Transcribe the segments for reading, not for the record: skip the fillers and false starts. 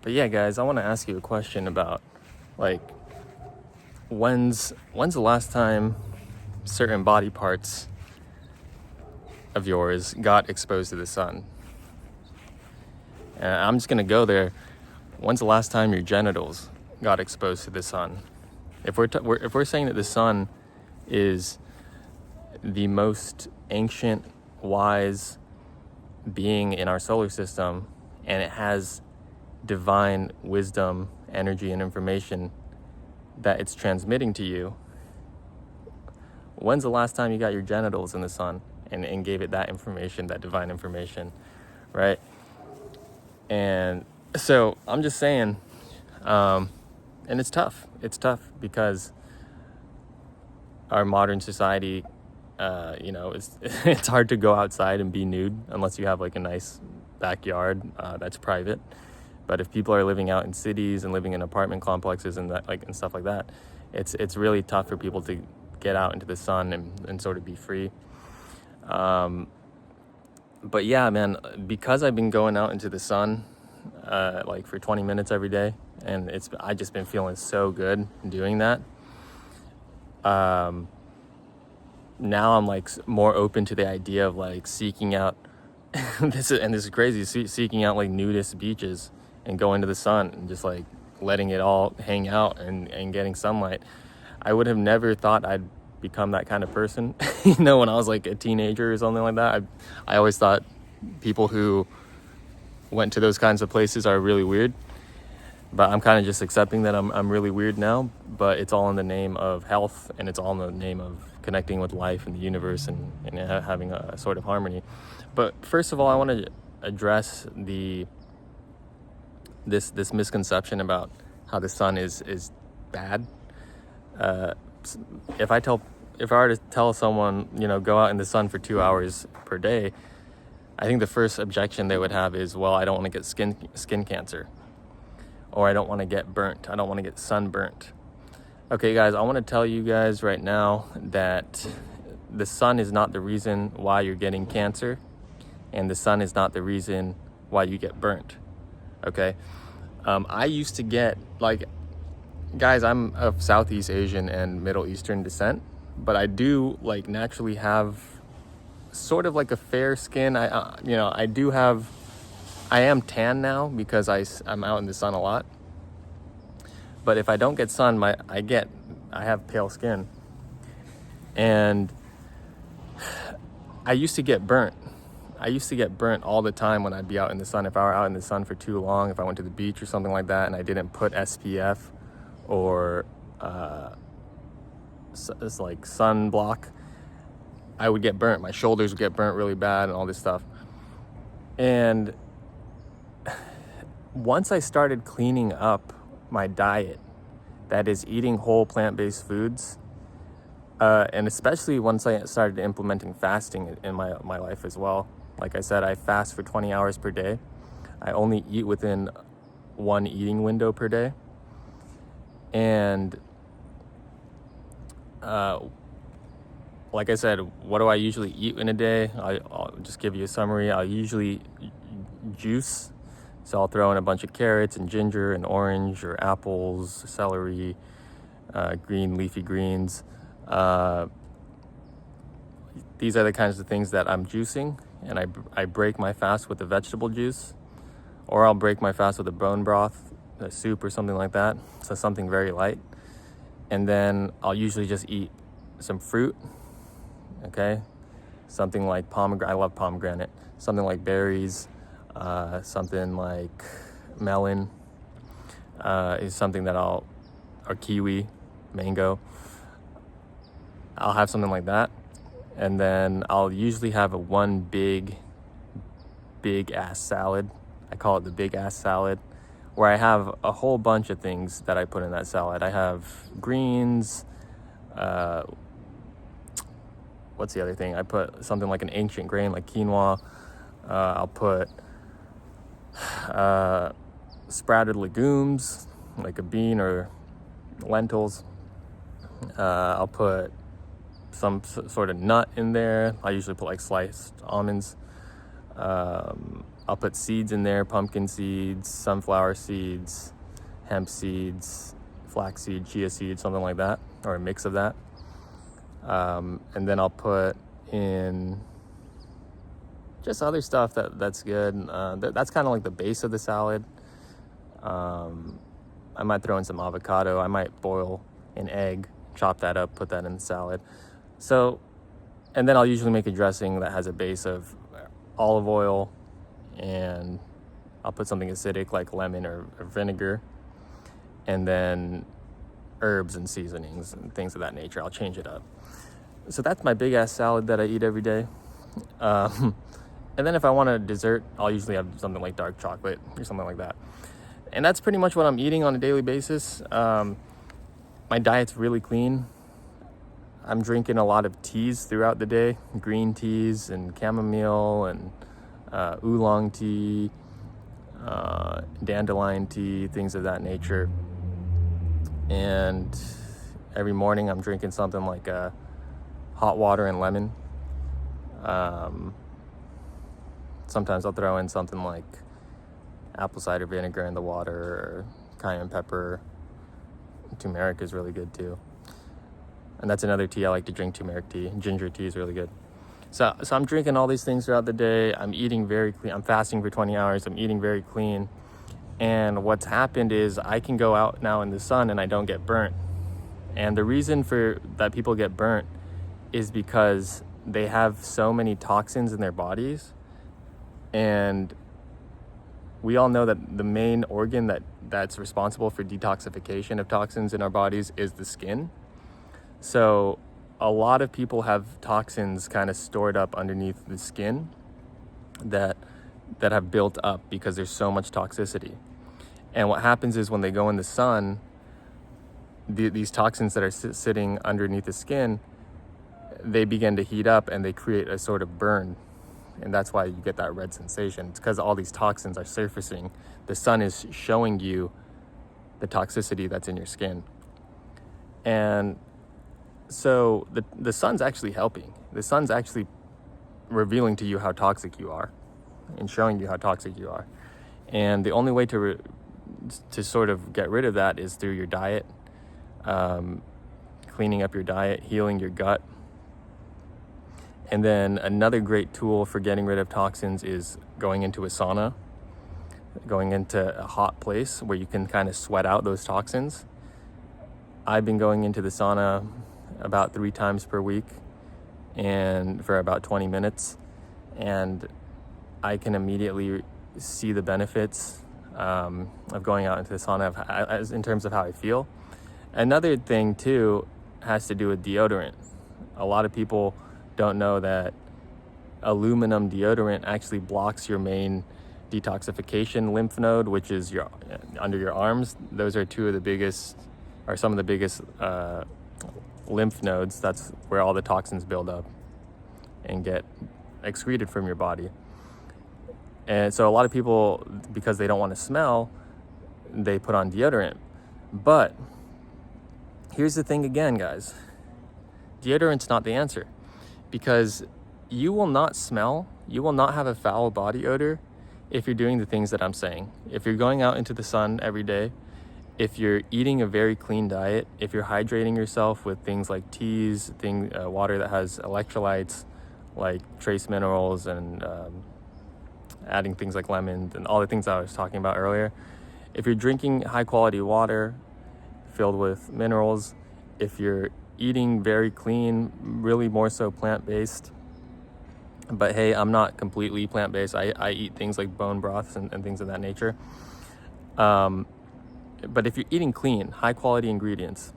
But yeah, guys, I want to ask you a question about like when's the last time certain body parts of yours got exposed to the sun? And I'm just gonna go there. When's the last time your genitals got exposed to the sun? If we're saying that the sun is the most ancient, wise being in our solar system, and it has divine wisdom, energy, and information that it's transmitting to you, when's the last time you got your genitals in the sun and gave it that information, that divine information, right? And so I'm just saying, and it's tough. It's tough because our modern society, it's hard to go outside and be nude unless you have like a nice backyard that's private. But if people are living out in cities and living in apartment complexes and that, and stuff like that, it's really tough for people to get out into the sun and sort of be free. But yeah, man, because I've been going out into the sun for 20 minutes every day, and I just been feeling so good doing that. Now I'm like more open to the idea of like seeking out this is crazy, seeking out like nudist beaches and going to the sun and just like letting it all hang out and getting sunlight. I would have never thought I'd become that kind of person. When I was like a teenager or something like that, I always thought people who went to those kinds of places are really weird. But I'm kind of just accepting that I'm really weird now, but it's all in the name of health, and it's all in the name of connecting with life and the universe and having a sort of harmony. But first of all, I want to address this misconception about how the sun is bad. If I were to tell someone, go out in the sun for 2 hours per day, I think the first objection they would have is, well, I don't want to get skin cancer, or I don't want to get burnt. I don't want to get sunburnt. Okay, guys, I want to tell you guys right now that the sun is not the reason why you're getting cancer, and the sun is not the reason why you get burnt. Okay, I used to get guys, I'm of Southeast Asian and Middle Eastern descent, but I do naturally have sort of like a fair skin. I am tan now because I'm out in the sun a lot. But if I don't get sun, I have pale skin. And I used to get burnt. I used to get burnt all the time when I'd be out in the sun. If I were out in the sun for too long, if I went to the beach or something like that and I didn't put SPF or it's like sunblock, I would get burnt. My shoulders would get burnt really bad and all this stuff. And once I started cleaning up my diet, that is eating whole plant-based foods, and especially once I started implementing fasting in my life as well. Like I said, I fast for 20 hours per day. I only eat within one eating window per day. And like I said, what do I usually eat in a day? I'll just give you a summary. I'll usually juice. So I'll throw in a bunch of carrots and ginger and orange or apples, celery, green leafy greens. These are the kinds of things that I'm juicing, and I break my fast with a vegetable juice, or I'll break my fast with a bone broth, a soup or something like that. So something very light. And then I'll usually just eat some fruit, okay? Something like pomegranate. I love pomegranate. Something like berries. Something like melon is something that or kiwi, mango. I'll have something like that. And then I'll usually have one big ass salad. I call it the big ass salad, where I have a whole bunch of things that I put in that salad. I have greens. What's the other thing? I put something like an ancient grain like quinoa. I'll put sprouted legumes like a bean or lentils. I'll put some sort of nut in there. I usually put like sliced almonds. I'll I'll put seeds in there, pumpkin seeds, sunflower seeds, hemp seeds, flax seed, chia seed, something like that, or a mix of that. And then I'll put in just other stuff that's good. That's kind of like the base of the salad. I might throw in some avocado. I might boil an egg, chop that up, put that in the salad. So, and then I'll usually make a dressing that has a base of olive oil, and I'll put something acidic like lemon or vinegar, and then herbs and seasonings and things of that nature. I'll change it up. So that's my big ass salad that I eat every day. And then if I want a dessert, I'll usually have something like dark chocolate or something like that. And that's pretty much what I'm eating on a daily basis. My diet's really clean. I'm drinking a lot of teas throughout the day, green teas and chamomile and oolong tea, dandelion tea, things of that nature. And every morning I'm drinking something like hot water and lemon. Sometimes I'll throw in something like apple cider vinegar in the water, or cayenne pepper. Turmeric is really good too. And that's another tea I like to drink, turmeric tea. Ginger tea is really good. So I'm drinking all these things throughout the day. I'm eating very clean. I'm fasting for 20 hours. I'm eating very clean. And what's happened is I can go out now in the sun and I don't get burnt. And the reason for that people get burnt is because they have so many toxins in their bodies. And we all know that the main organ that's responsible for detoxification of toxins in our bodies is the skin. So a lot of people have toxins kind of stored up underneath the skin that have built up because there's so much toxicity. And what happens is when they go in the sun, these toxins that are sitting underneath the skin, they begin to heat up and they create a sort of burn. And that's why you get that red sensation. It's because all these toxins are surfacing. The sun is showing you the toxicity that's in your skin. And so the sun's actually helping. The sun's actually revealing to you how toxic you are and showing you how toxic you are. And the only way to sort of get rid of that is through your diet, cleaning up your diet, healing your gut. And then another great tool for getting rid of toxins is going into a sauna, going into a hot place where you can kind of sweat out those toxins. I've been going into the sauna about 3 times per week and for about 20 minutes. And I can immediately see the benefits of going out into the sauna in terms of how I feel. Another thing too has to do with deodorant. A lot of people don't know that aluminum deodorant actually blocks your main detoxification lymph node, which is under your arms. Those are some of the biggest lymph nodes. That's where all the toxins build up and get excreted from your body. And so a lot of people, because they don't want to smell, they put on deodorant. But here's the thing again, guys. Deodorant's not the answer. Because you will not smell, you will not have a foul body odor if you're doing the things that I'm saying. If you're going out into the sun every day, if you're eating a very clean diet, if you're hydrating yourself with things like teas, water that has electrolytes, like trace minerals, and adding things like lemon and all the things I was talking about earlier. If you're drinking high quality water filled with minerals, if you're eating very clean, really more so plant-based. But hey, I'm not completely plant-based. I eat things like bone broths and things of that nature. But if you're eating clean, high-quality ingredients,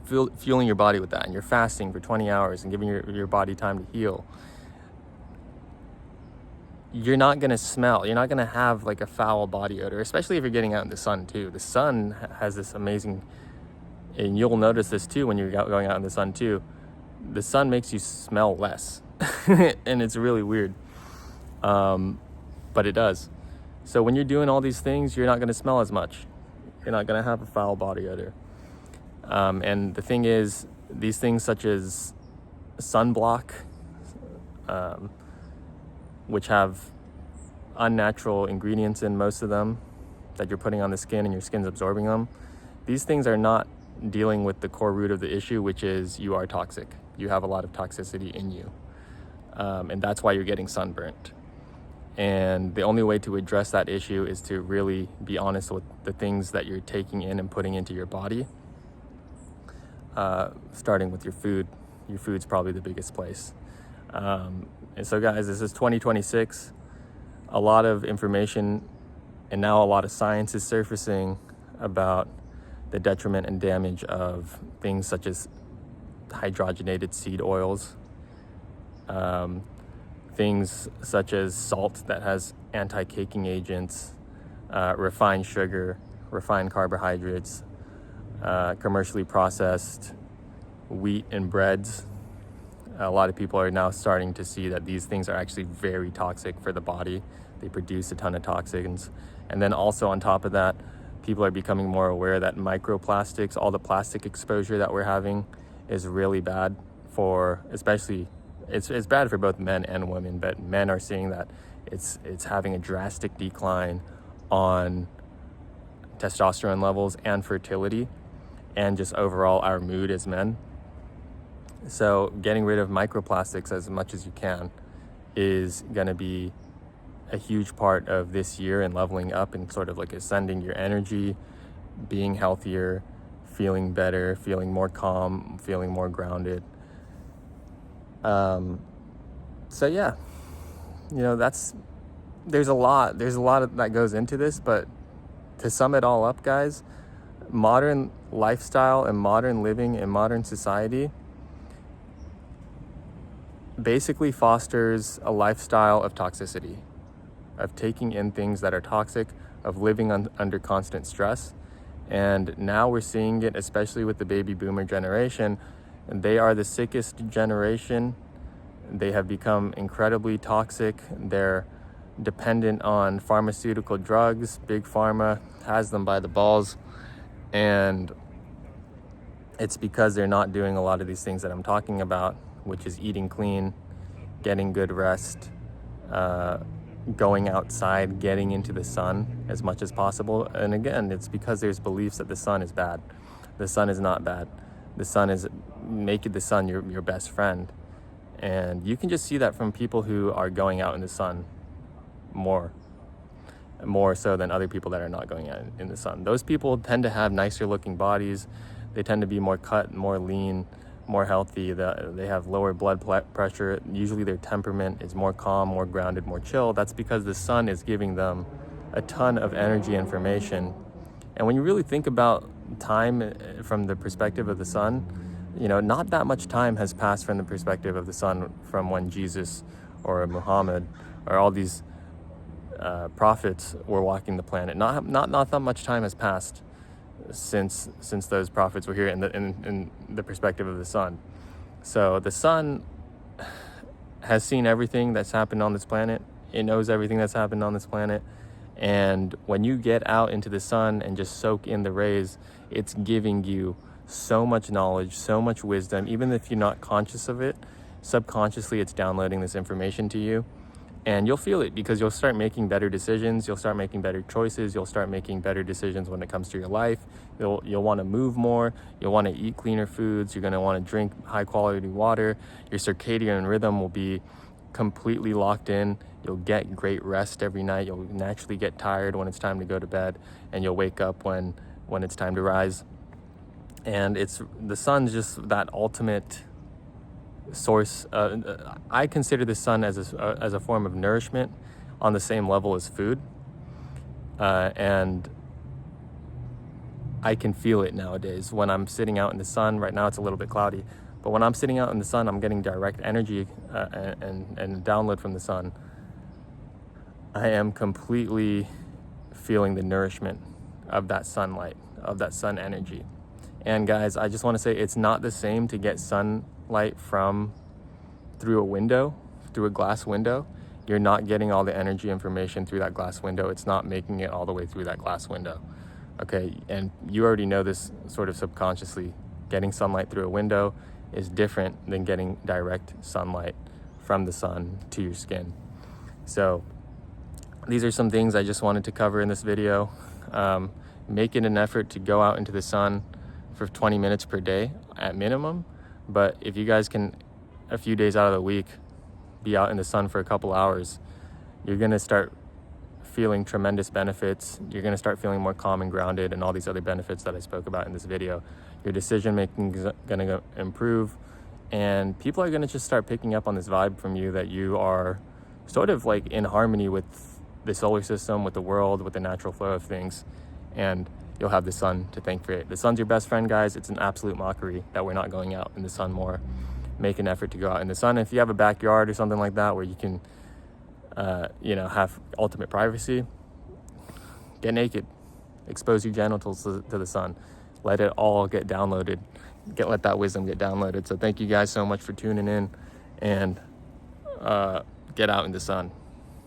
fueling your body with that, and you're fasting for 20 hours and giving your body time to heal, you're not going to smell. You're not going to have like a foul body odor, especially if you're getting out in the sun too. The sun has this amazing... And you'll notice this too when you're going out in the sun too. The sun makes you smell less. And it's really weird. But it does. So when you're doing all these things, you're not going to smell as much. You're not going to have a foul body odor. And the thing is, these things such as sunblock, which have unnatural ingredients in most of them that you're putting on the skin and your skin's absorbing them. These things are not dealing with the core root of the issue, which is you are toxic. You have a lot of toxicity in you. And that's why you're getting sunburnt. And the only way to address that issue is to really be honest with the things that you're taking in and putting into your body, starting with your food. Your food's probably the biggest place. And so guys, this is 2026. A lot of information and now a lot of science is surfacing about the detriment and damage of things such as hydrogenated seed oils, things such as salt that has anti-caking agents, refined sugar, refined carbohydrates, commercially processed wheat and breads. A lot of people are now starting to see that these things are actually very toxic for the body. They produce a ton of toxins. And then also on top of that, people are becoming more aware that microplastics, all the plastic exposure that we're having, is really bad for, especially, it's bad for both men and women, but men are seeing that it's having a drastic decline on testosterone levels and fertility and just overall our mood as men. So getting rid of microplastics as much as you can is going to be a huge part of this year and leveling up and sort of like ascending your energy, being healthier, feeling better, feeling more calm, feeling more grounded. So yeah, you know, there's a lot that goes into this, but to sum it all up, guys, modern lifestyle and modern living in modern society basically fosters a lifestyle of toxicity, of taking in things that are toxic, of living under constant stress. And now we're seeing it, especially with the baby boomer generation. And they are the sickest generation. They have become incredibly toxic. They're dependent on pharmaceutical drugs. Big pharma has them by the balls. And it's because they're not doing a lot of these things that I'm talking about, which is eating clean, getting good rest, going outside, getting into the sun as much as possible. And again, it's because there's beliefs that the sun is bad. The sun is not bad. The sun is, make the sun your best friend. And you can just see that from people who are going out in the sun more so than other people that are not going out in the sun. Those people tend to have nicer looking bodies. They tend to be more cut, more lean, more healthy. They have lower blood pressure. Usually their temperament is more calm, more grounded, more chill. That's because the sun is giving them a ton of energy information. And when you really think about time from the perspective of the sun, you know, not that much time has passed from the perspective of the sun from when Jesus or Muhammad or all these prophets were walking the planet. Not that much time has passed since those prophets were here in the perspective of the sun. So the sun has seen everything that's happened on this planet. It knows everything that's happened on this planet. And when you get out into the sun and just soak in the rays, it's giving you so much knowledge, so much wisdom. Even if you're not conscious of it, subconsciously it's downloading this information to you. And you'll feel it because you'll start making better decisions. You'll start making better choices. You'll start making better decisions when it comes to your life. You'll want to move more. You'll want to eat cleaner foods. You're going to want to drink high quality water. Your circadian rhythm will be completely locked in. You'll get great rest every night. You'll naturally get tired when it's time to go to bed, and you'll wake up when it's time to rise. And the sun's just that ultimate source. I consider the sun as a form of nourishment on the same level as food, and I can feel it nowadays when I'm sitting out in the sun. Right now it's a little bit cloudy, but when I'm sitting out in the sun, I'm getting direct energy and download from the sun. I am completely feeling the nourishment of that sunlight, of that sun energy. And guys, I just want to say it's not the same to get sunlight through a glass window. You're not getting all the energy information through that glass window. It's not making it all the way through that glass window. Okay, and you already know this sort of subconsciously. Getting sunlight through a window is different than getting direct sunlight from the sun to your skin. So these are some things I just wanted to cover in this video. Make it an effort to go out into the sun for 20 minutes per day at minimum. But if you guys can, a few days out of the week, be out in the sun for a couple hours, you're going to start feeling tremendous benefits. You're going to start feeling more calm and grounded, and all these other benefits that I spoke about in this video. Your decision making is going to improve, and people are going to just start picking up on this vibe from you that you are sort of like in harmony with the solar system, with the world, with the natural flow of things, and you'll have the sun to thank for it. The sun's your best friend, guys. It's an absolute mockery that we're not going out in the sun more. Make an effort to go out in the sun. If you have a backyard or something like that where you can have ultimate privacy, get naked, expose your genitals to the sun, let it all get downloaded, let that wisdom get downloaded. So thank you guys so much for tuning in, and get out in the sun.